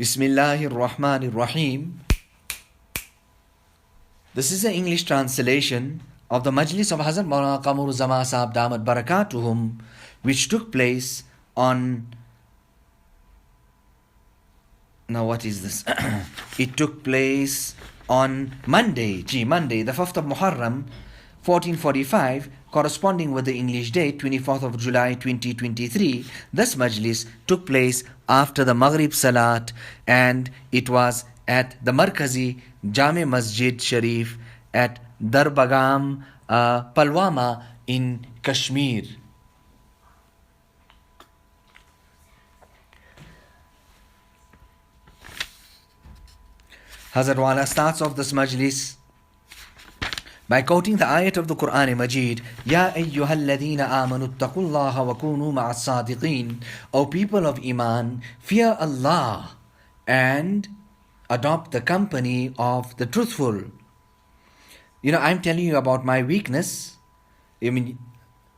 Bismillahir Rahmanir Rahim. This is the English translation of the Majlis of Hazrat Maulanamohammadqamar Uzzaman Sahab Damat Barakatuhum, which took place on. Now, what is this? It took place on Monday, the 5th of Muharram, 1445, corresponding with the English date, 24th of July 2023. This Majlis took place after the Magharib Salat, and it was at the Markazi Jame Masjid Sharif at Darbagam, Palwama in Kashmir. Hazrat Wala starts off this Majlis by quoting the ayat of the Quran Majid, Ya ayyuhalladhina amanu attaqullaha wa kunu ma'as sadiqeen. O people of Iman, fear Allah and adopt the company of the truthful. You know, I'm telling you about my weakness. I mean,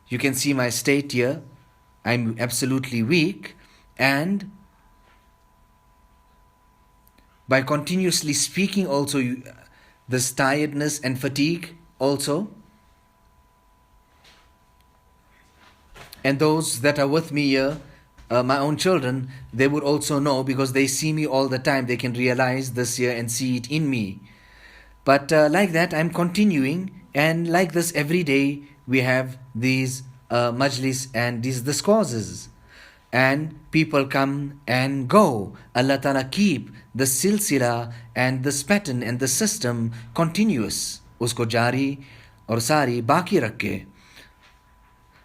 you can see my state here. I'm absolutely weak, and by continuously speaking also, this tiredness and fatigue also. And those that are with me here, my own children, they would also know, because they see me all the time. They can realize this here and see it in me. But like that, I'm continuing, and like this every day we have these majlis and these discourses. And people come and go. Allah Ta'ala keep the silsila and this pattern and the system continuous. Usko jari aur sari baki rakhe.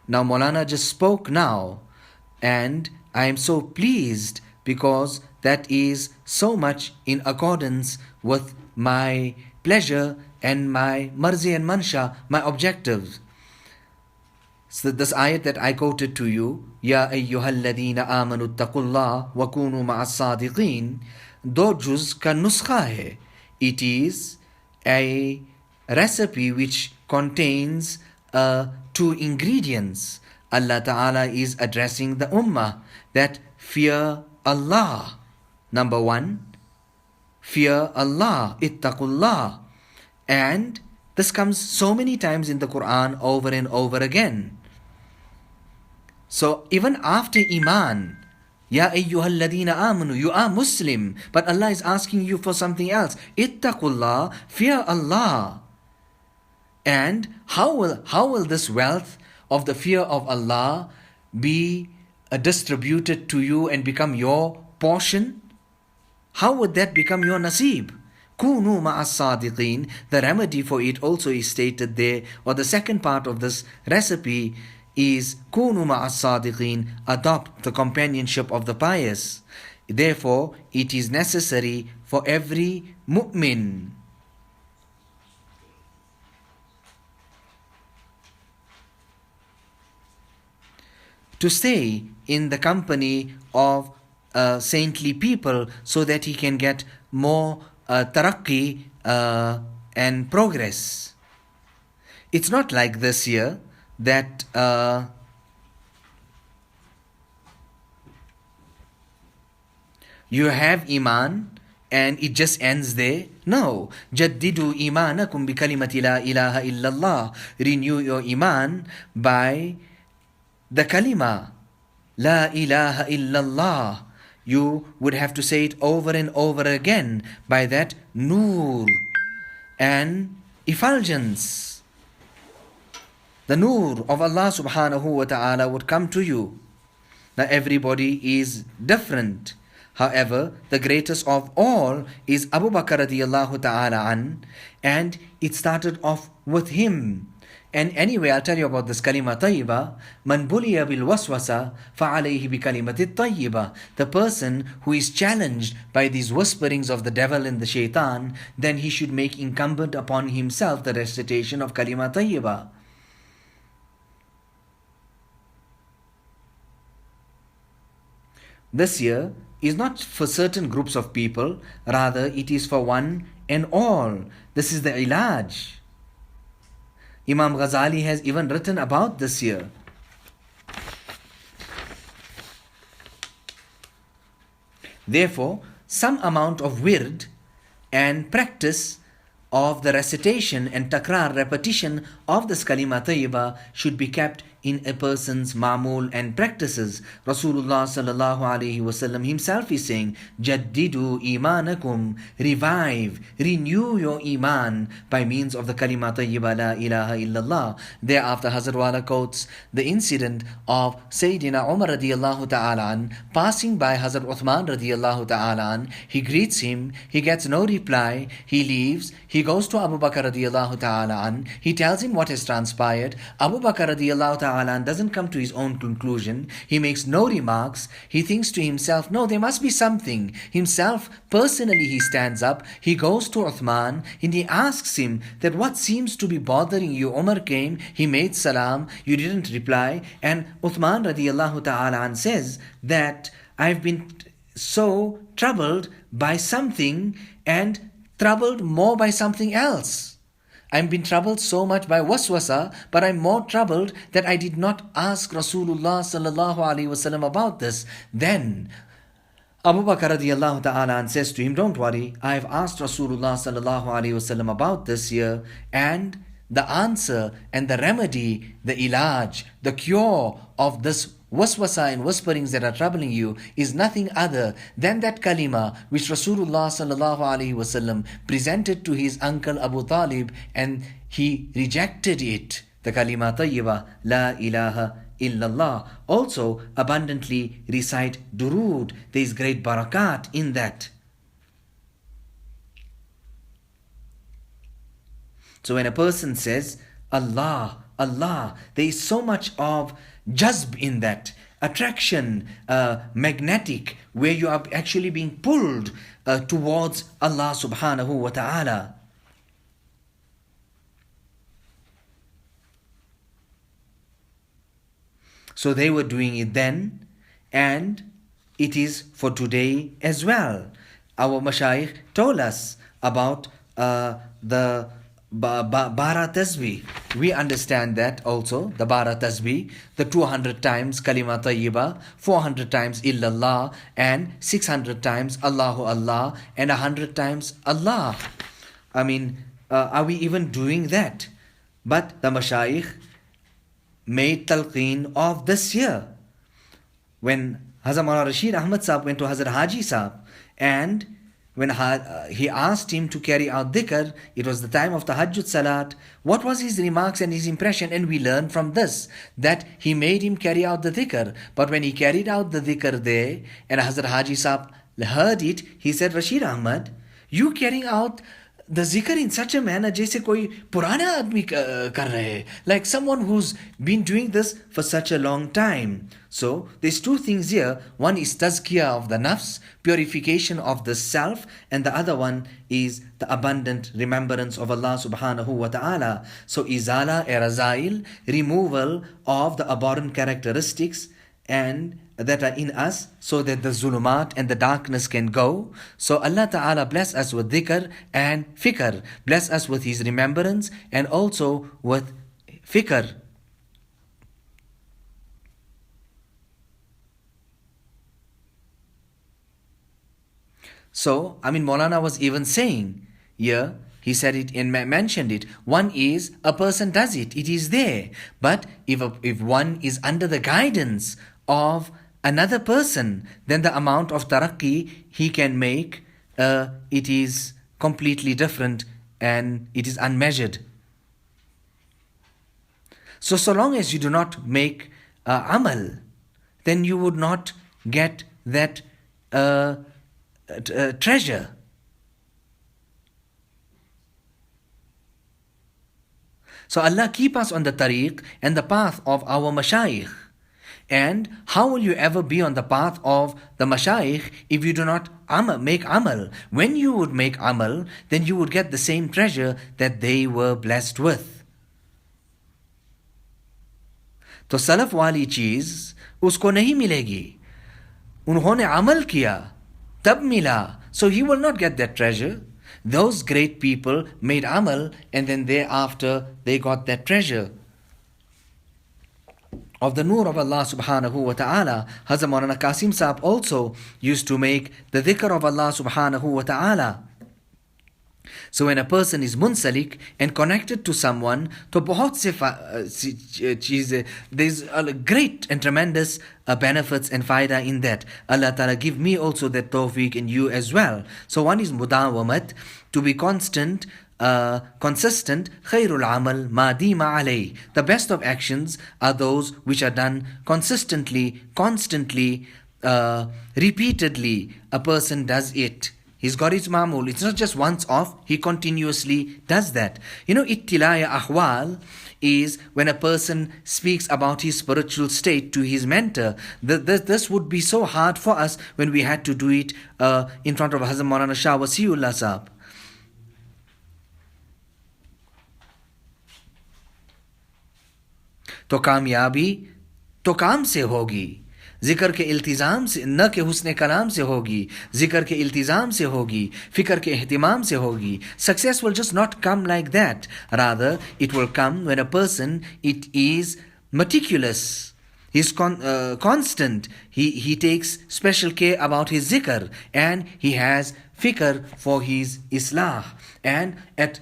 Now Maulana just spoke now, and I am so pleased because that is so much in accordance with my pleasure and my marzi and mansha, my objectives. So this ayat that I quoted to you, Ya ayyuhalladhina amanu attaqullah wa kunu ma'as sadiqeen, do juz ka nuskha hai. It is a recipe which contains 2 ingredients. Allah Ta'ala is addressing the ummah that fear Allah. Number 1, fear Allah, ittaqullah. And this comes so many times in the Quran over and over again. So even after Iman, Ya ayyuhalladhina amanu, you are Muslim, but Allah is asking you for something else. Ittaqullah, fear Allah. And how will this wealth of the fear of Allah be distributed to you and become your portion? How would that become your nasib? Kunu ma'as sadiqeen. The remedy for it also is stated there, or the second part of this recipe is Kunu ma'as sadiqeen, adopt the companionship of the pious. Therefore, it is necessary for every mu'min to stay in the company of saintly people so that he can get more tarakki and progress. It's not like this here that you have Iman and it just ends there. No. Jaddidu imanakum bi kalimati la ilaha illallah. Renew your Iman by the kalima La ilaha illallah. You would have to say it over and over again by that nur and effulgence. The nur of Allah subhanahu wa ta'ala would come to you. Now everybody is different. However, the greatest of all is Abu Bakr radiyallahu ta'ala an, and it started off with him. And anyway, I'll tell you about this kalima tayyiba. Man buliya bil waswasa fa'alayhi bi kalimati tayyiba. The person who is challenged by these whisperings of the devil and the shaitan, then he should make incumbent upon himself the recitation of kalima tayyiba. This year is not for certain groups of people, rather it is for one and all. This is the ilaj. Imam Ghazali has even written about this here. Therefore, some amount of wird and practice of the recitation and takrar, repetition of this kalima tayyiba should be kept in a person's ma'mul and practices. Rasulullah sallallahu alaihi wasallam himself is saying, Jaddidu imanakum, revive, renew your iman by means of the kalima tayyiba la ilaha illallah. Thereafter Hazrat Wala quotes the incident of Sayyidina Umar radiyallahu ta'ala an, passing by Hazrat Uthman radiyallahu ta'ala an. He greets him, he gets no reply, he leaves, he goes to Abu Bakr radiyallahu ta'ala an, he tells him what has transpired. Abu Bakr radiyallahu ta'ala an doesn't come to his own conclusion, he makes no remarks, he thinks to himself, no, there must be something. Himself, personally he stands up, he goes to Uthman and he asks him that what seems to be bothering you. Umar came, he made salam, you didn't reply, and Uthman radiyallahu ta'ala an says that I've been so troubled by something and troubled more by something else. I've been troubled so much by waswasa, but I'm more troubled that I did not ask Rasulullah sallallahu alaihi wasallam about this. Then Abu Bakr radiyallahu ta'ala and says to him, don't worry, I've asked Rasulullah sallallahu alaihi wasallam about this here, and the answer and the remedy, the ilaj, the cure of this waswasa and whisperings that are troubling you is nothing other than that kalima which Rasulullah sallallahu alaihi wasallam presented to his uncle Abu Talib and he rejected it. The kalima tayyiba, la ilaha illallah. Also abundantly recite durood. There is great barakat in that. So when a person says Allah, Allah, there is so much of jazb in that, attraction, magnetic, where you are actually being pulled towards Allah subhanahu wa ta'ala. So they were doing it then, and it is for today as well. Our mashayikh told us about the Bara Tasbih. We understand that also, the Bara Tasbih, the 200 times Kalima Tayyiba, 400 times Illallah, and 600 times Allahu Allah, and 100 times Allah. I mean, are we even doing that? But the Mashayikh made talqeen of this year. When Hazrat Maulana Rashid Ahmad Sahib went to Hazrat Haji Sahib, and when he asked him to carry out dhikr, it was the time of the Tahajjud Salat. What was his remarks and his impression? And we learn from this that he made him carry out the dhikr. But when he carried out the dhikr there, and Hazrat Haji Sahib heard it, he said, Rashid Ahmad, you carrying out the zikr in such a manner जैसे कोई पुराना आदमी कर रहे, like someone who's been doing this for such a long time. So there's two things here. One is tazkiyah of the nafs, purification of the self, and the other one is the abundant remembrance of Allah subhanahu wa ta'ala. So izala erazail, removal of the abhorrent characteristics and that are in us, so that the zulumat and the darkness can go. So Allah Ta'ala bless us with dhikr and fikr, bless us with His remembrance and also with fikr. So, Maulana was even saying here, he said it and mentioned it. One is a person does it, it is there. But if one is under the guidance of another person, then the amount of taraqqi he can make, it is completely different and it is unmeasured. So long as you do not make amal, then you would not get that treasure. So Allah keep us on the tariq and the path of our mashayikh. And how will you ever be on the path of the mashayikh if you do not make amal? When you would make amal, then you would get the same treasure that they were blessed with. तो self वाली चीज उसको नहीं मिलेगी. उन्होंने अमल किया तब मिला. So he will not get that treasure. Those great people made amal and then thereafter they got that treasure. of the Nur of Allah subhanahu wa ta'ala. Hazrat Maulana Qasim Saab also used to make the dhikr of Allah subhanahu wa ta'ala. So when a person is munsalik and connected to someone, तो बहुत से चीज़, there's a great and tremendous benefits and faida in that. Allah Ta'ala give me also that tawfiq and you as well. So one is mudawamat, to be constant, consistent. Khairul amal ma dima alay. The best of actions are those which are done consistently, constantly, repeatedly. A person does it. He's got his mamul. It's not just once off. He continuously does that. Ittilaya ahwal is when a person speaks about his spiritual state to his mentor. This would be so hard for us when we had to do it in front of Hazrat Maulana Shah Wasiullah Sahab. तो कामयाबी तो काम से होगी, जिक्र के इल्तिज़ाम से, न के हुस्न कलाम से होगी, जिक्र के इल्तिज़ाम से होगी, फिक्र के एहतिमाम से होगी. Success will just not come like that. Rather, it will come when a person, it is meticulous. He's constant. He takes special care about his zikr, and he has fikr for his islah. And at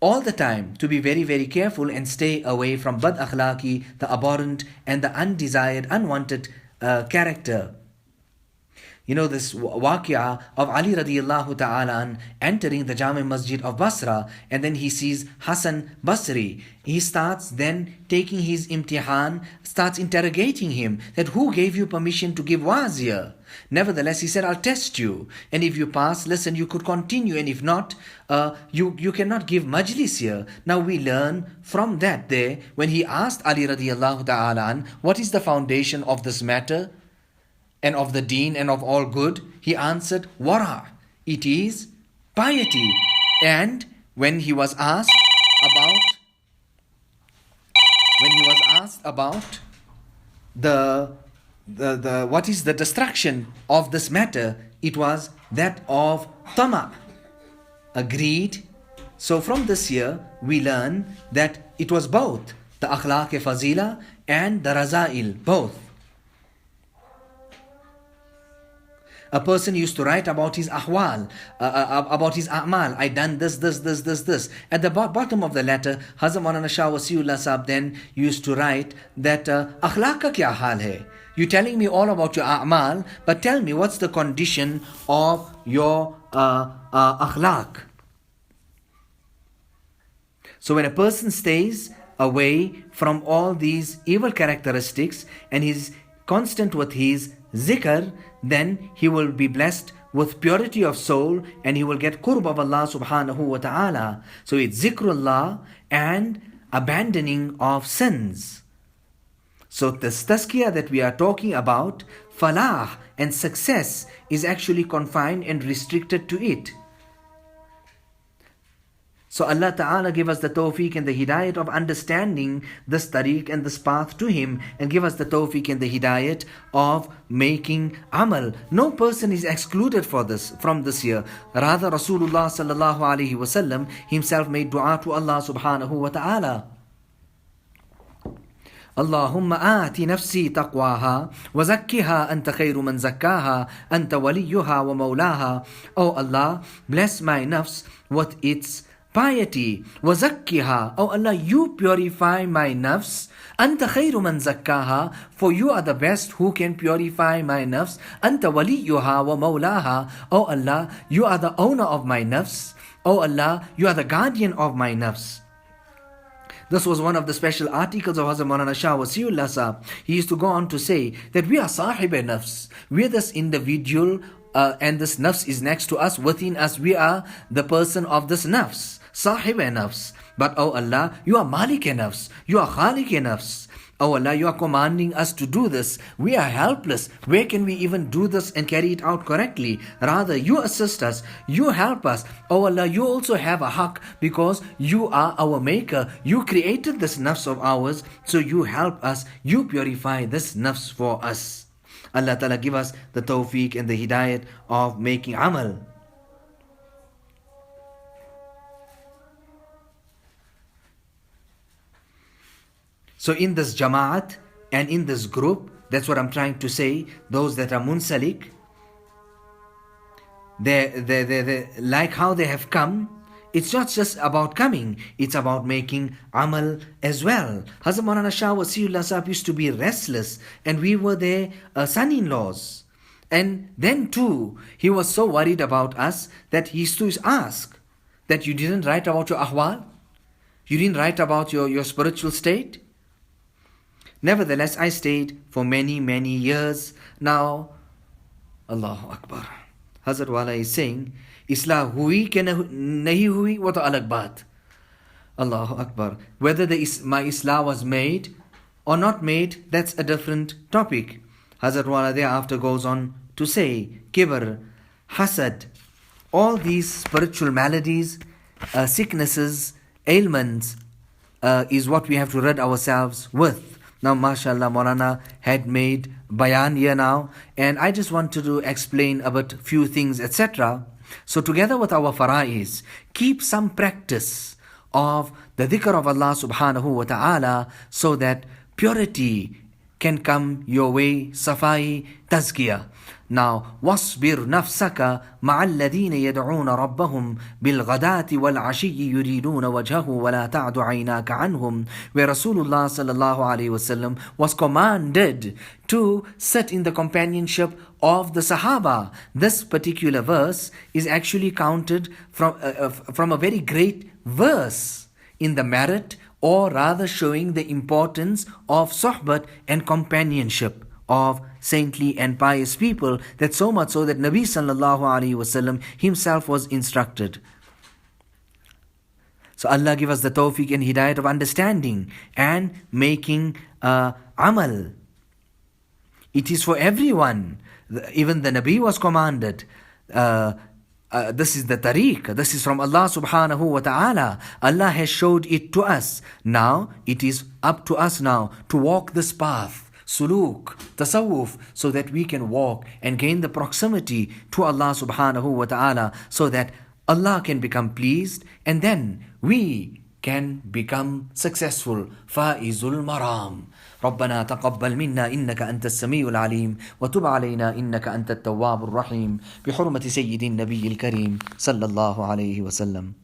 all the time to be very, very careful and stay away from bad akhlaqi, the abhorrent and the undesired, unwanted character. This waqia of Ali radiallahu ta'ala entering the Jami Masjid of Basra, and then he sees Hassan Basri. He starts then taking his imtihan, starts interrogating him that who gave you permission to give waz here? Nevertheless, he said, I'll test you. And if you pass, listen, you could continue. And if not, you cannot give majlis here. Now we learn from that there, when he asked Ali radiallahu ta'ala, what is the foundation of this matter and of the deen and of all good? He answered, wara. It is piety. And when he was asked about the what is the destruction of this matter, it was that of tama, greed. So from this year we learn that it was both the akhlaq-e-fazila and the raza'il, both. A person used to write about his ahwal, about his a'mal. I done this. At the bottom of the letter, Hazrat Maulana Shah Wasiullah Sahab then used to write that akhlaq ka kya hal hai? You're telling me all about your a'mal, but tell me what's the condition of your akhlaq. So when a person stays away from all these evil characteristics and he's constant with his zikr, then he will be blessed with purity of soul and he will get qurb of Allah subhanahu wa ta'ala. So it's zikrullah and abandoning of sins. So this tazkiyah that we are talking about, falah and success, is actually confined and restricted to it. So Allah Ta'ala give us the tawfiq and the hidayat of understanding this tariq and this path to Him, and give us the tawfiq and the hidayat of making amal. No person is excluded from this year. Rather, Rasulullah Sallallahu Alaihi Wasallam himself made dua to Allah Subhanahu Wa Ta'ala. اللهم آت نفسي تقواها وزكها أنت خير من زكاها أنت وليها ومولاها. Oh Allah, bless my nafs with its piety. وزكها, oh Allah, you purify my nafs. أنت خير من زكاها, for you are the best who can purify my nafs. أنت وليها ومولاها, oh Allah, you are the owner of my nafs. Oh Allah, you are the guardian of my nafs. This was one of the special articles of Hazrat Maulana Shah Wasiullah Sahab. He used to go on to say that we are sahib-e-nafs. We are this individual and this nafs is next to us, within us. We are the person of this nafs, sahib-e-nafs. But oh Allah, you are malik-e-nafs. You are khalik-e-nafs. Oh Allah, you are commanding us to do this. We are helpless. Where can we even do this and carry it out correctly? Rather, you assist us. You help us. Oh Allah, you also have a haqq because you are our maker. You created this nafs of ours. So you help us. You purify this nafs for us. Allah Ta'ala give us the tawfiq and the hidayat of making amal. So in this Jama'at, And in this group, that's what I'm trying to say, those that are munsalik, they like how they have come. It's not just about coming, it's about making amal as well. Hazrat Maulana Shah Wasiullah Sahib used to be restless, and we were their son-in-laws. And then too, he was so worried about us that he used to ask that you didn't write about your ahwal? You didn't write about your spiritual state? Nevertheless, I stayed for many, many years. Now, Allahu Akbar. Hazrat Wala is saying, Islah hui ke nahi hui, wo to alag baat. Allahu Akbar. Whether my Islah was made or not made, that's a different topic. Hazrat Wala thereafter goes on to say, kibr, hasad, all these spiritual maladies, sicknesses, ailments, is what we have to rid ourselves with. Now, mashallah, Maulana had made bayan here now, and I just wanted to explain about few things, etc. So together with our fara'is, keep some practice of the dhikr of Allah subhanahu wa ta'ala, so that purity can come your way, safai, tazkiyah. Now, وَاصْبِرْ نَفْسَكَ مَعَ الَّذِينَ يَدْعُونَ رَبَّهُمْ بِالْغَدَاةِ وَالْعَشِيِّ يُرِيدُونَ وَجْهَهُ وَلَا تَعْدُ عَيْنَاكَ عَنْهُمْ, where Rasulullah sallallahu alayhi wasallam was commanded to sit in the companionship of the Sahaba. This particular verse is actually counted from a very great verse in the merit, or rather showing the importance of sohbat and companionship of saintly and pious people, that so much so that Nabi sallallahu alaihi wasallam himself was instructed. So Allah give us the tawfiq and hidayat of understanding and making amal. It is for everyone. Even the Nabi was commanded. This is the tariq. This is from Allah subhanahu wa ta'ala. Allah has showed it to us. Now it is up to us now to walk this path, suluk, tasawwuf, so that we can walk and gain the proximity to Allah subhanahu wa ta'ala, so that Allah can become pleased, and then we can become successful. Faizul maram. ربنا تقبل منا إنك أنت السميع العليم وتب علينا إنك أنت التواب الرحيم بحرمة سيد النبي الكريم صلى الله عليه وسلم.